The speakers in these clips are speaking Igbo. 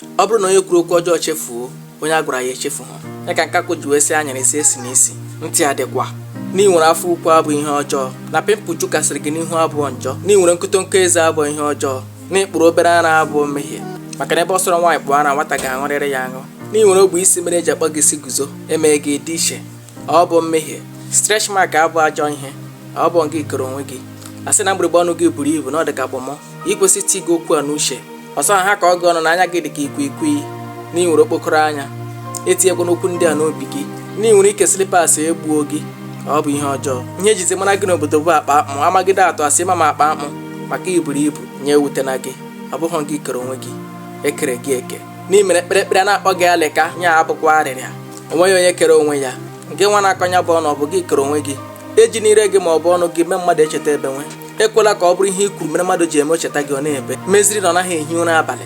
Ọ bụrụ na onye kwuru okwu ọjọọ chefuo, onye a gwara ya echefu ha. Ya ka nkakwu ji wee sị anya na esi n'isi ntị adịkwa. N'i nwere afọ ukwu abụ ihe ọjọọ, na pimpụ jukasịrị gị n'ihu abụọ njọ, n'i nwere nkotonko eze abụọ ihe ọjọọ, n'ikpụrụ obere ara abụọ mmehie. Maka na ebe ọ sọrọ nwaanyị kpụọ ara, nwata ga-aṅụrịrị ya aṅụ. N'i nwere ogbe isi mere eji akpọ gị isi guzo, emee gị dị iche, ọ bụ mmehie. Stretch mark abụ ajọ ihe, ọ bụ gị kere onwe gị. Asị na mgbịrịgba ọnụ gị buru ibu na ọ dị ka gbọmọ, ikwesị iti gị okwu a n'uche. Ọsọ ha ka ọ gị ọnụ na anya gị dị ka ikwikwii. N'i nwere okpokoro anya, etinyekwa n'okwu ndị a n'obi gị. N'i nwere ike slipas egbuo gị, ọ bụ ihe ọjọọ. Ihe ejizi mara gị n'obodo bụ akpa akpụ, amagide atụ asị ma akpa akpụ maka iburu ibu nye ewute na gị. Ọ bụghị gị kere onwe gị, ekere gị eke. N'i mere ekpere na-akpọ gị alịka, nya abụkwa arịrịa. Onweghị onye kere onwe ya. Nke nwa na-akọnya bụ ọnụ, ọ bụ gị kere onwe gị. Eji n'ire gị ma ọ bụ ọnụ gị mee mmadụ echeta ebe nwe. Ekwela ka ọ bụrụ ihe i kwuru mere mmadụ ji eme ocheta gị ọ na-ebe. Meziri na ọ naghị ehi ụra abalị.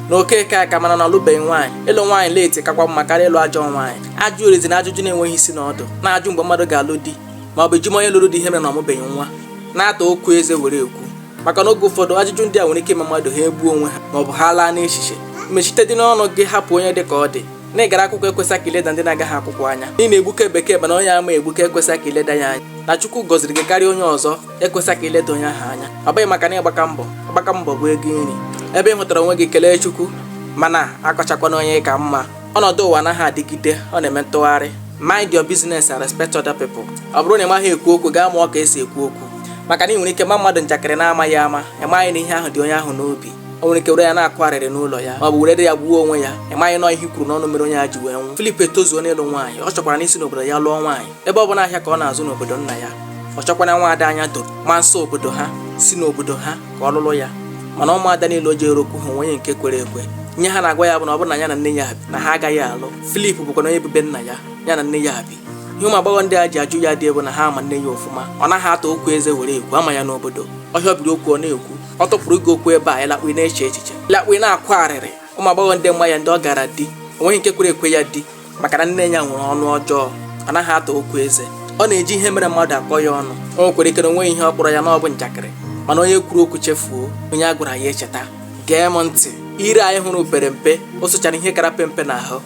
Na okeke aka mana na ọlụbeghị nwaanyị. Ịlụ nwaanyị leeti kakwa mma karịa ịlụ ajọ nwaanyị. Ajụ orizi na ajụjụ na-enweghị isi na ọdụ. Na-ajụ mgbe mmadụ ga-alụ di, ma ọ bụ ejim onye lụrụ di ihe mere na ọmụbeghị nwa. Na-ata okwu eze were ekwu. Maka na oge ụfọdụ ajụjụ ndị a nwere ike ime mmadụ ha egbuo onwe ha, ma ọ bụ ha laa n'echiche. Mmechite dị n'ọnụ gị hapụ onye dị ka ọ dị. Na ịgara akwụkwọ ekwesị ka ileda ndị na-agaghị akwụkwọ anya. Ị na-egbuke bekee mana onye ama egbuke ekwesị ka ileda ya anya. Na Chukwu gọziri gị karịa onye ọzọ, ekwesị ka ileda onye ahụ anya. Ọ bụghị maka na ịgbaka mbọ bụ ego nri. Ebe ị hụtara onwe gị kelee Chukwu, mana akọchakwana onye ka mma. Ọnọdụ ụwa anaghị adịgide, ọ na-eme ntụgharị. Mind your business and respect other people. Ọ bụrụ na ị maghị ekwu okwu, gaa mụọ ka esi ekwu okwu. Maka na ị nwere ike ma mmadụ njakịrị na-amaghị ama, ịmaghị na ihe ahụ dị onye ahụ n'obi. O nwere ike were ya na-akụ arịrị n'ụlọ ya, ma ọ bụ were ya gbuo onwe ya. Ịmaghị na ihe kwuru n'ọnụ mere onye a ji wee nwụ. Filip etozuo n'ịlụ nwaanyị, ọ chọkwara n'isi n'obodo ya lụọ nwaanyị. Ebe ọ bụ n'ahịa ka ọ na-azụ n'obodo nna ya. Ọ chọkwana nwaada anya doro ma nso obodo ha, si n'obodo ha ka ọ lụlụ ya. Mana ụmụada niile o jere okwu ha onye nke kwere ekwe. Nye ha na-agwa ya bụ na ọ bụrụ na ya na nne ya bi na ha agaghị alụ. Filip bụkwa onye bube nna ya, ya na nne ya bi. Ihe ụmụ agbọghọ ndị a ji ajụ ya dị ebe na ha ama nne ya ofụma. Ọ naghị ata okwu eze were ekwu, ama ya n'obodo. Ọhịa obiri okwu ọ na-ekwu, ọ tụpụrụ gị okwu ebe a ịlakpụ na-eche echiche. Ịlakpụ na-akụ arịrị. Ụmụ agbọghọ ndị mma ya ndị ọ gara di, onweghị nke kwere ekwe ya di, maka na nne ya nwere ọnụ ọjọọ. Ọ naghị ata okwu eze. Ọ na-eji ihe mere mmadụ akọ ya ọnụ. O nwekwara ike na onweghị ihe ọ kpọrọ ya na ọ bụ njakịrị. Mana onye kwuru okwu chefuo, onye a gwara ya echeta. Gee m ntị. Ire anyị hụrụ pere mpe, o sochara ihe kara pempe n'ahụ.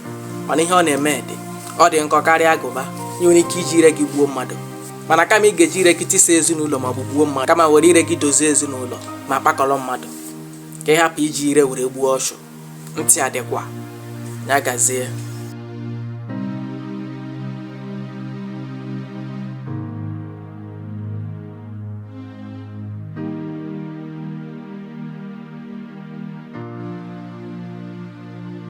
Mana ihe ọ na-eme dị, ọ dị nkọ karịa agụba. Ị nwere ike iji ire gị gbuo mmadụ. Mana kama ị ga-eji ire gị tisa ezinụlọ ma ọ bụ gbuo mmadụ, kama were ire gị dozie ezinụlọ ma kpakọrọ mmadụ, ka ị hapụ iji ire were gbuo ọchụ. Ntị adịkwa. Ya gazie.